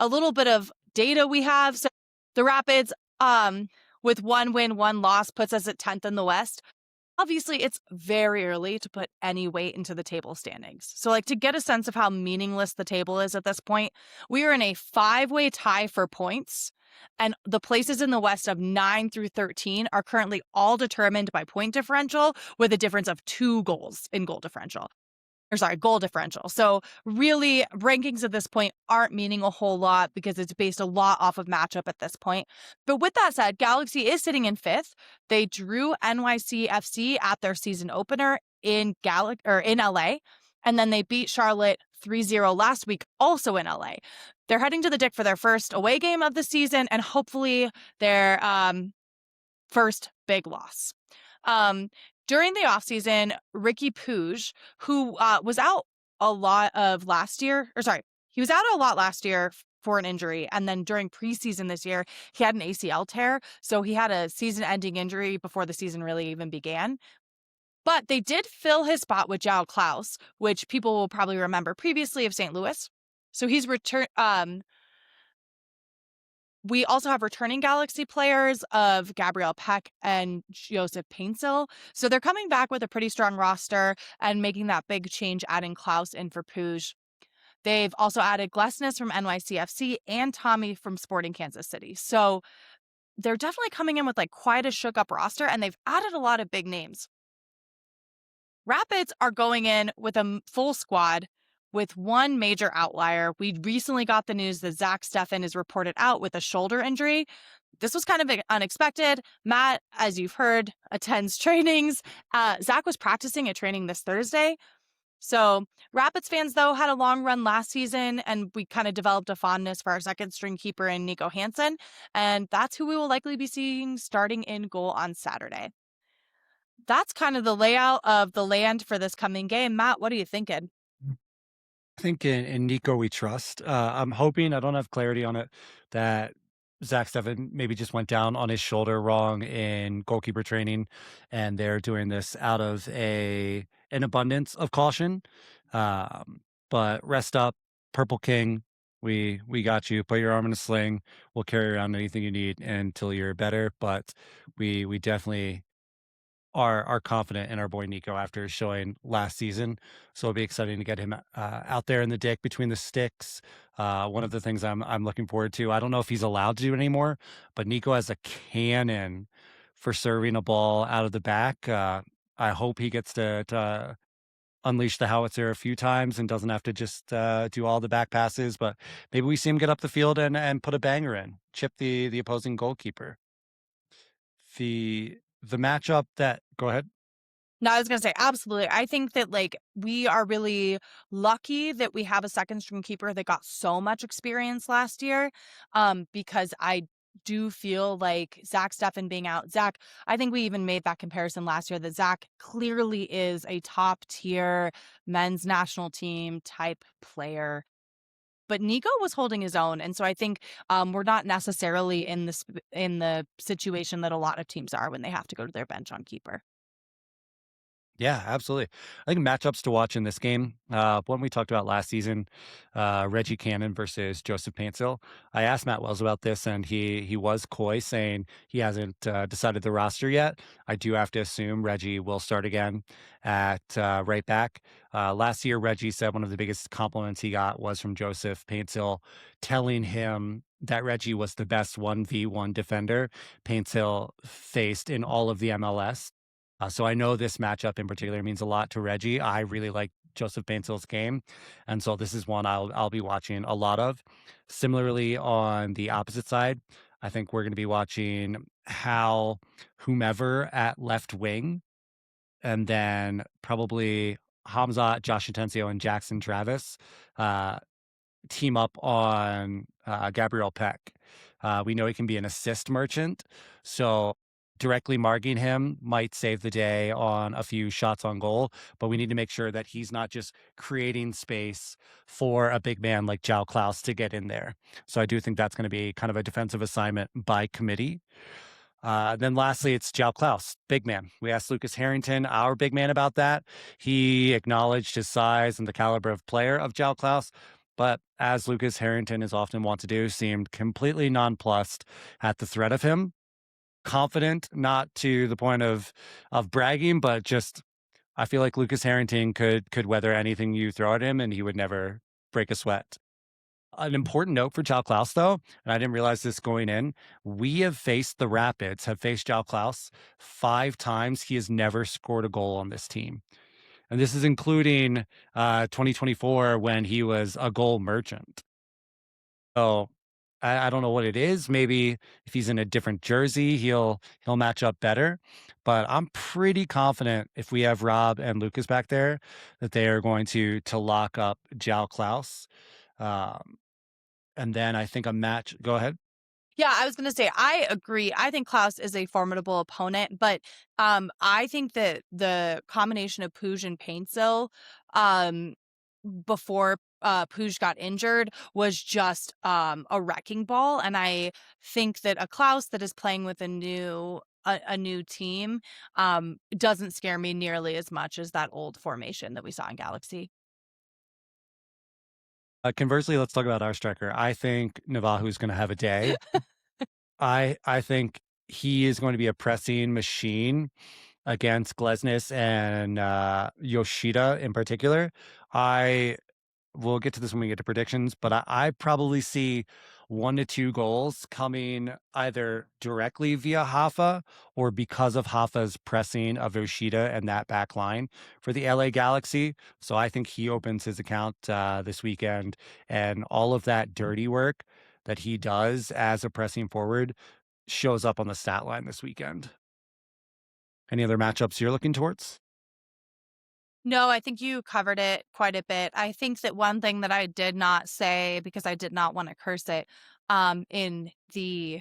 S3: A little bit of data we have. So the Rapids, with 1 win, 1 loss, puts us at 10th in the West. Obviously, it's very early to put any weight into the table standings. So, to get a sense of how meaningless the table is at this point, we are in a 5-way tie for points, and the places in the West of 9 through 13 are currently all determined by point differential, with a difference of 2 goals in goal differential. Goal differential. So really, rankings at this point aren't meaning a whole lot because it's based a lot off of matchup at this point. But with that said, Galaxy is sitting in 5th. They drew NYCFC at their season opener in LA, and then they beat Charlotte 3-0 last week, also in LA. They're heading to the Dick for their first away game of the season and hopefully their first big loss. During the offseason, Ricky Puig, who was out a lot of last year, he was out a lot last year for an injury. And then during preseason this year, he had an ACL tear. So he had a season-ending injury before the season really even began. But they did fill his spot with João Klaus, which people will probably remember previously of St. Louis. So he's returned. We also have returning Galaxy players of Gabriel Peck and Joseph Painsil. So they're coming back with a pretty strong roster and making that big change, adding Klaus in for Puig. They've also added Glesnes from NYCFC and Tommy from Sporting Kansas City. So they're definitely coming in with quite a shook-up roster, and they've added a lot of big names. Rapids are going in with a full squad, with one major outlier. We recently got the news that Zach Steffen is reported out with a shoulder injury. This was kind of unexpected. Matt, as you've heard, attends trainings. Zach was practicing at training this Thursday. So Rapids fans, though, had a long run last season, and we kind of developed a fondness for our second string keeper in Nico Hansen. And that's who we will likely be seeing starting in goal on Saturday. That's kind of the layout of the land for this coming game. Matt, what are you thinking?
S2: I think in Nico we trust. I'm hoping, I don't have clarity on it, that Zach Steffen maybe just went down on his shoulder wrong in goalkeeper training, and they're doing this out of an abundance of caution. But rest up, Purple King. We got you. Put your arm in a sling. We'll carry around anything you need until you're better. But we definitely are confident in our boy Nico after showing last season. So it'll be exciting to get him out there in the Dick between the sticks. One of the things I'm looking forward to, I don't know if he's allowed to do it anymore, but Nico has a cannon for serving a ball out of the back. I hope he gets to unleash the howitzer a few times and doesn't have to just do all the back passes, but maybe we see him get up the field and put a banger in, chip the opposing goalkeeper. The matchup that, go ahead.
S3: No, I was going to say, absolutely. I think that we are really lucky that we have a second string keeper that got so much experience last year, because I do feel like Zach Steffen being out. Zach, I think we even made that comparison last year that Zach clearly is a top tier men's national team type player. But Nico was holding his own, and so I think we're not necessarily in the situation that a lot of teams are when they have to go to their bench on keeper.
S2: Yeah, absolutely. I think matchups to watch in this game, one we talked about last season, Reggie Cannon versus Joseph Paintsil. I asked Matt Wells about this, and he was coy, saying he hasn't decided the roster yet. I do have to assume Reggie will start again at right back. Last year, Reggie said one of the biggest compliments he got was from Joseph Paintsil, telling him that Reggie was the best 1v1 defender Paintsil faced in all of the MLS. So I know this matchup in particular means a lot to Reggie. I really like Joseph Paintsil's game, and so this is one I'll be watching a lot of. Similarly, on the opposite side, I think we're going to be watching how whomever at left wing, and then probably Hamza, Josh Atencio, and Jackson Travis uh, team up on Gabriel Peck. We know he can be an assist merchant, so directly marking him might save the day on a few shots on goal, but we need to make sure that he's not just creating space for a big man like João Klaus to get in there. So I do think that's going to be kind of a defensive assignment by committee. Then lastly, it's João Klaus, big man. We asked Lucas Harrington, our big man, about that. He acknowledged his size and the caliber of player of João Klaus, but as Lucas Harrington is often wont to do, seemed completely nonplussed at the threat of him. Confident, not to the point of bragging, but just I feel like Lucas Harrington could weather anything you throw at him, and he would never break a sweat. An important note for João Klaus, though, and I didn't realize this going in, we have faced the Rapids, have faced João Klaus 5 times. He has never scored a goal on this team. And this is including 2024 when he was a goal merchant. So I don't know what it is. Maybe if he's in a different jersey, he'll match up better. But I'm pretty confident if we have Rob and Lucas back there that they are going to lock up João Klaus. And then I think a match. Go ahead.
S3: Yeah, I was going to say, I agree. I think Klaus is a formidable opponent, but I think that the combination of Puig and Paintsil before Puig got injured was just a wrecking ball. And I think that a Klaus that is playing with a new team doesn't scare me nearly as much as that old formation that we saw in Galaxy.
S2: Conversely, let's talk about our striker. I think Navajo is going to have a day. I think he is going to be a pressing machine against Glesnes and Yoshida in particular. We'll get to this when we get to predictions, but I probably see 1 to 2 goals coming either directly via Hafa or because of Hafa's pressing of Yoshida and that back line for the LA Galaxy. So I think he opens his account this weekend, and all of that dirty work that he does as a pressing forward shows up on the stat line this weekend. Any other matchups you're looking towards?
S3: No, I think you covered it quite a bit. I think that one thing that I did not say, because I did not want to curse it, in the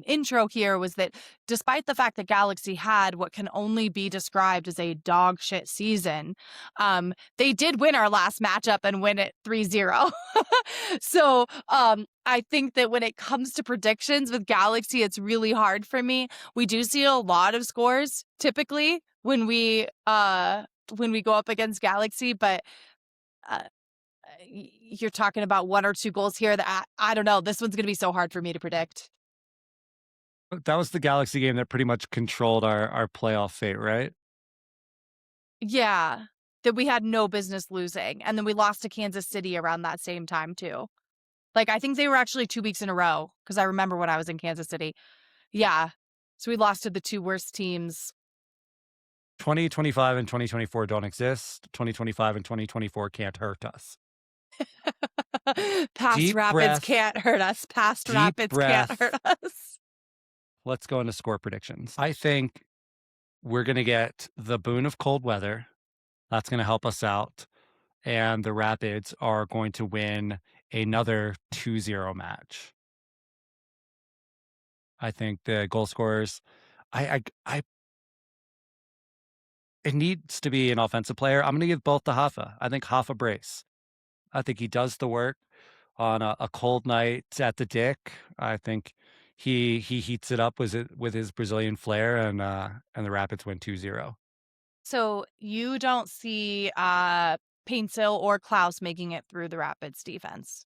S3: intro here, was that despite the fact that Galaxy had what can only be described as a dog shit season, they did win our last matchup and win it 3-0. So I think that when it comes to predictions with Galaxy, it's really hard for me. We do see a lot of scores typically when we go up against Galaxy, but you're talking about 1 or 2 goals here that I don't know. This one's going to be so hard for me to predict.
S2: That was the Galaxy game that pretty much controlled our playoff fate, right?
S3: Yeah, that we had no business losing. And then we lost to Kansas City around that same time too. Like, I think they were actually 2 weeks in a row, because I remember when I was in Kansas City. Yeah. So we lost to the 2 worst teams.
S2: 2025 and 2024 don't exist. 2025 and 2024 can't hurt us.
S3: Past
S2: Deep
S3: Rapids
S2: breath.
S3: can't hurt us. Past
S2: Deep
S3: Rapids
S2: breath.
S3: can't hurt us.
S2: Let's go into score predictions. I think we're going to get the boon of cold weather. That's going to help us out. And the Rapids are going to win another 2-0 match. I think the goal scorers, it needs to be an offensive player. I'm going to give both to Hoffa. I think Hoffa brace. I think he does the work on a cold night at the Dick. I think he heats it up with his Brazilian flair, and the Rapids win 2-0.
S3: So you don't see Paintsill or Klaus making it through the Rapids defense?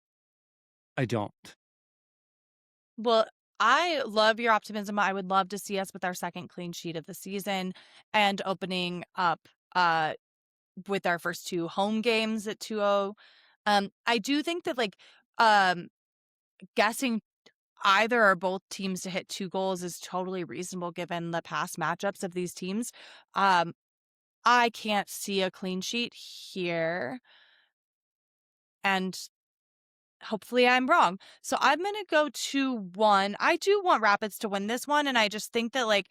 S2: I don't.
S3: Well, I love your optimism. I would love to see us with our second clean sheet of the season and opening up with our first 2 home games at 2-0. I do think that guessing either or both teams to hit 2 goals is totally reasonable given the past matchups of these teams. I can't see a clean sheet here, and hopefully I'm wrong. So I'm going to go 2-1. I do want Rapids to win this one, and I just think that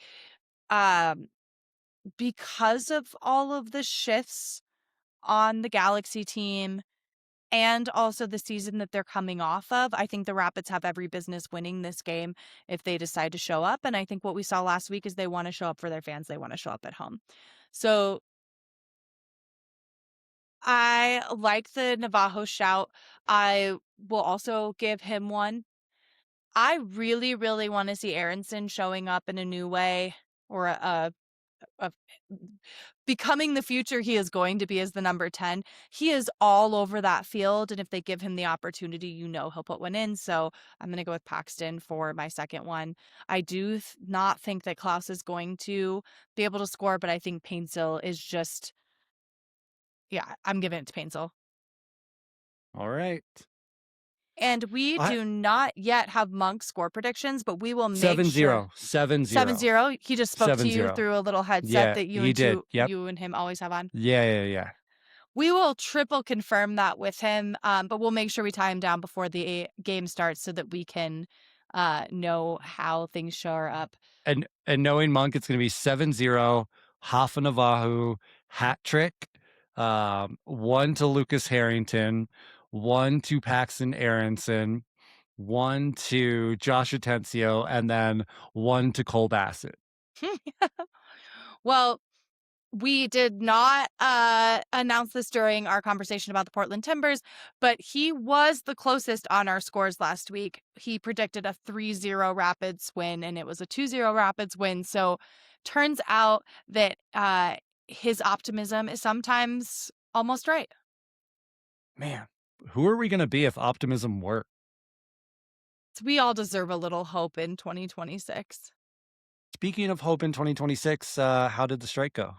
S3: because of all of the shifts on the Galaxy team and also the season that they're coming off of, I think the Rapids have every business winning this game if they decide to show up. And I think what we saw last week is they want to show up for their fans. They want to show up at home. So I like the Navajo shout. I will also give him one. I really, really want to see Aronson showing up in a new way, or becoming the future he is going to be as the number 10. He is all over that field, and if they give him the opportunity, he'll put one in. So I'm going to go with Paxton for my second one. I do not think that Klaus is going to be able to score, but I think Paintsill is just, I'm giving it to Paintsill.
S2: All right.
S3: And we do not yet have Monk score predictions, but we will make
S2: 7-0.
S3: sure.
S2: 7-0.
S3: 7-0. He just spoke to you
S2: 7-0.
S3: through a little headset that you
S2: he
S3: and
S2: did. Yep.
S3: you and him always have on.
S2: Yeah.
S3: We will triple confirm that with him, but we'll make sure we tie him down before the game starts so that we can know how things show up.
S2: And knowing Monk, it's going to be 7-0, Hoffa Navajo, hat trick, 1 to Lucas Harrington, 1 to Paxton Aronson, 1 to Josh Atencio, and then 1 to Cole Bassett.
S3: Well, we did not announce this during our conversation about the Portland Timbers, but he was the closest on our scores last week. He predicted a 3-0 Rapids win, and it was a 2-0 Rapids win. So turns out that his optimism is sometimes almost right.
S2: Man, who are we going to be if optimism works?
S3: We all deserve a little hope in 2026.
S2: Speaking of hope in 2026, how did the strike go?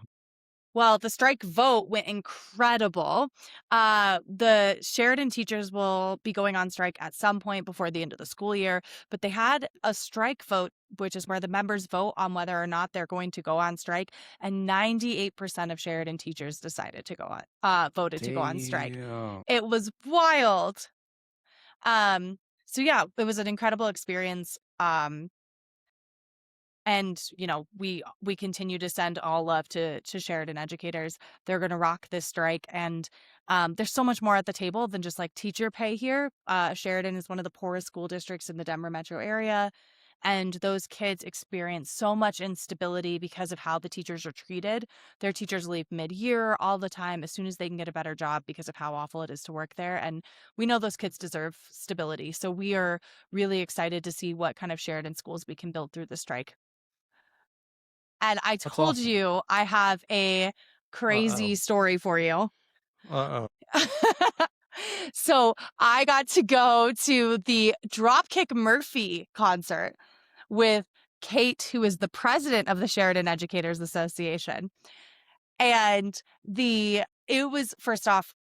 S3: Well, the strike vote went incredible. The Sheridan teachers will be going on strike at some point before the end of the school year, but they had a strike vote, which is where the members vote on whether or not they're going to go on strike, and 98% of Sheridan teachers decided to go on, voted to go on strike. It was wild. So yeah, it was an incredible experience. And, we continue to send all love to Sheridan educators. They're going to rock this strike. And there's so much more at the table than just teacher pay here. Sheridan is one of the poorest school districts in the Denver metro area. And those kids experience so much instability because of how the teachers are treated. Their teachers leave mid-year all the time as soon as they can get a better job because of how awful it is to work there. And we know those kids deserve stability. So we are really excited to see what kind of Sheridan schools we can build through the strike. And I told
S2: awesome.
S3: you I have a crazy story for you. So I got to go to the Dropkick Murphy concert with Kate, who is the president of the Sheridan Educators Association. And it was, first off,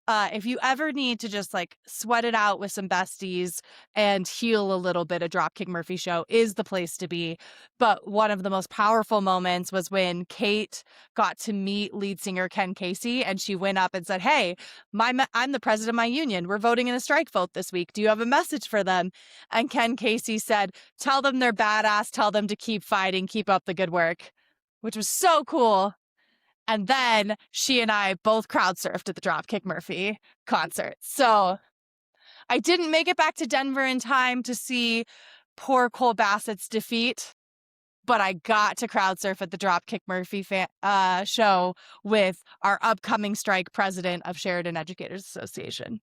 S3: if you ever need to just sweat it out with some besties and heal a little bit, a Dropkick Murphy show is the place to be. But one of the most powerful moments was when Kate got to meet lead singer Ken Casey, and she went up and said, "Hey, I'm the president of my union. We're voting in a strike vote this week. Do you have a message for them?" And Ken Casey said, "Tell them they're badass. Tell them to keep fighting. Keep up the good work," which was so cool. And then she and I both crowd surfed at the Dropkick Murphy concert. So I didn't make it back to Denver in time to see poor Cole Bassett's defeat, but I got to crowd surf at the Dropkick Murphy show with our upcoming strike president of Sheridan Educators Association.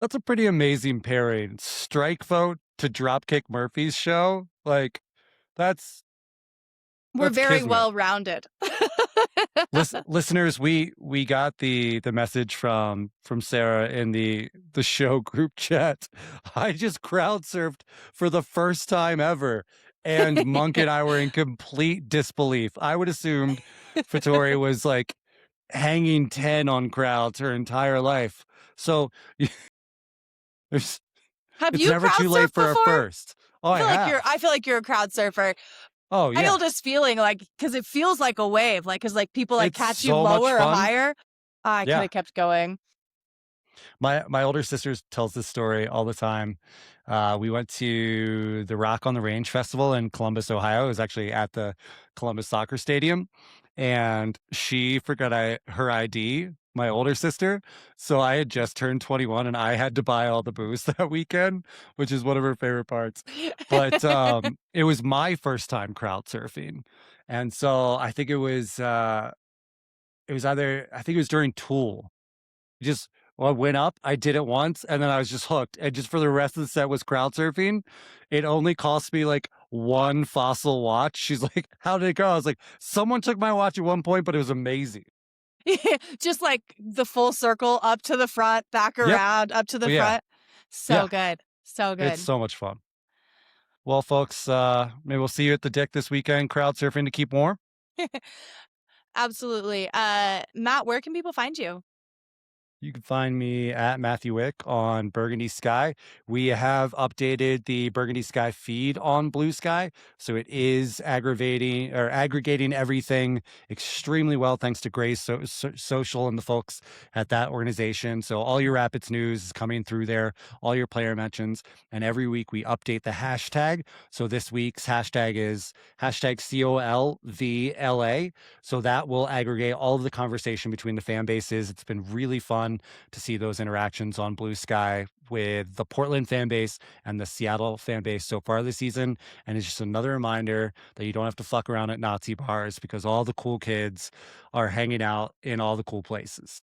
S2: That's a pretty amazing pairing. Strike vote to Dropkick Murphy's show. Like,
S3: we're very
S2: kismet.
S3: well-rounded.
S2: Listeners, we got the message from Sara in the show group chat. I just crowd surfed for the first time ever, and Monk and I were in complete disbelief. I would assumed Fattori was like hanging 10 on crowds her entire life. So it's never too late for
S3: before?
S2: a first. Oh,
S3: I feel like you're a crowd surfer.
S2: Oh, yeah.
S3: I feel this feeling like, because it feels like a wave, like, because like people like catch you
S2: so
S3: lower or
S2: much fun.
S3: higher. I could have kept going.
S2: My older sister tells this story all the time. We went to the Rock on the Range Festival in Columbus, Ohio. It was actually at the Columbus Soccer Stadium, and she forgot her ID, my older sister. So I had just turned 21, and I had to buy all the booze that weekend, which is one of her favorite parts. But it was my first time crowd surfing, and so I think it was during Tool. I went up, I did it once, and then I was just hooked. And just for the rest of the set was crowd surfing. It only cost me like one Fossil watch. She's like, how did it go? I was like, someone took my watch at one point, but it was amazing.
S3: Just like the full circle up to the front, back around, up to the front. So good. So good.
S2: It's so much fun. Well, folks, maybe we'll see you at the Dick this weekend, crowd surfing to keep warm.
S3: Absolutely. Matt, where can people find you?
S2: You can find me at Matthew Wick on Burgundy Sky. We have updated the Burgundy Sky feed on Blue Sky, so it is aggregating everything extremely well, thanks to Grace Social and the folks at that organization. So all your Rapids news is coming through there, all your player mentions, and every week we update the hashtag. So this week's hashtag is #COLVLA. So that will aggregate all of the conversation between the fan bases. It's been really fun to see those interactions on Blue Sky with the Portland fan base and the Seattle fan base so far this season. And it's just another reminder that you don't have to fuck around at Nazi bars, because all the cool kids are hanging out in all the cool places.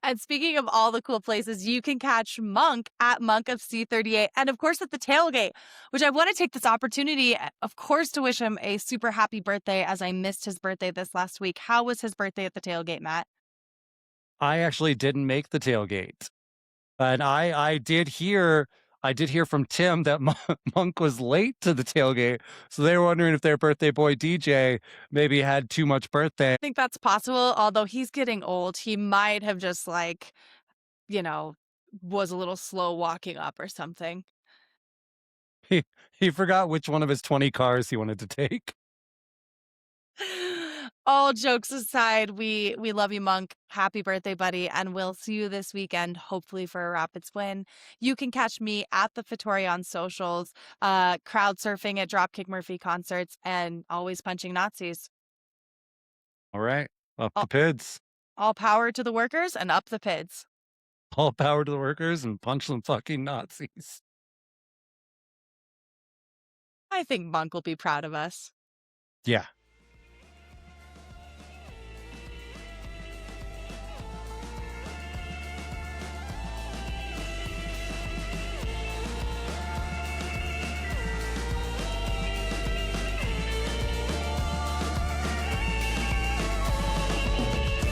S3: And speaking of all the cool places, you can catch Monk at Monk of C38, and of course at the tailgate, which I want to take this opportunity, of course, to wish him a super happy birthday, as I missed his birthday this last week. How was his birthday at the tailgate, Matt?
S2: I actually didn't make the tailgate, and I did hear from Tim that Monk was late to the tailgate, so they were wondering if their birthday boy DJ maybe had too much birthday.
S3: I think that's possible, although he's getting old. He might have just was a little slow walking up or something.
S2: He forgot which one of his 20 cars he wanted to take.
S3: All jokes aside, we love you, Monk. Happy birthday, buddy. And we'll see you this weekend, hopefully for a Rapids win. You can catch me at the Fattori on socials, crowd surfing at Dropkick Murphy concerts, and always punching Nazis.
S2: All right. Up the PIDs.
S3: All power to the workers and up the PIDs.
S2: All power to the workers and punch some fucking Nazis.
S3: I think Monk will be proud of us.
S2: Yeah.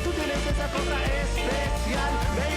S1: Tú tienes esa cosa especial,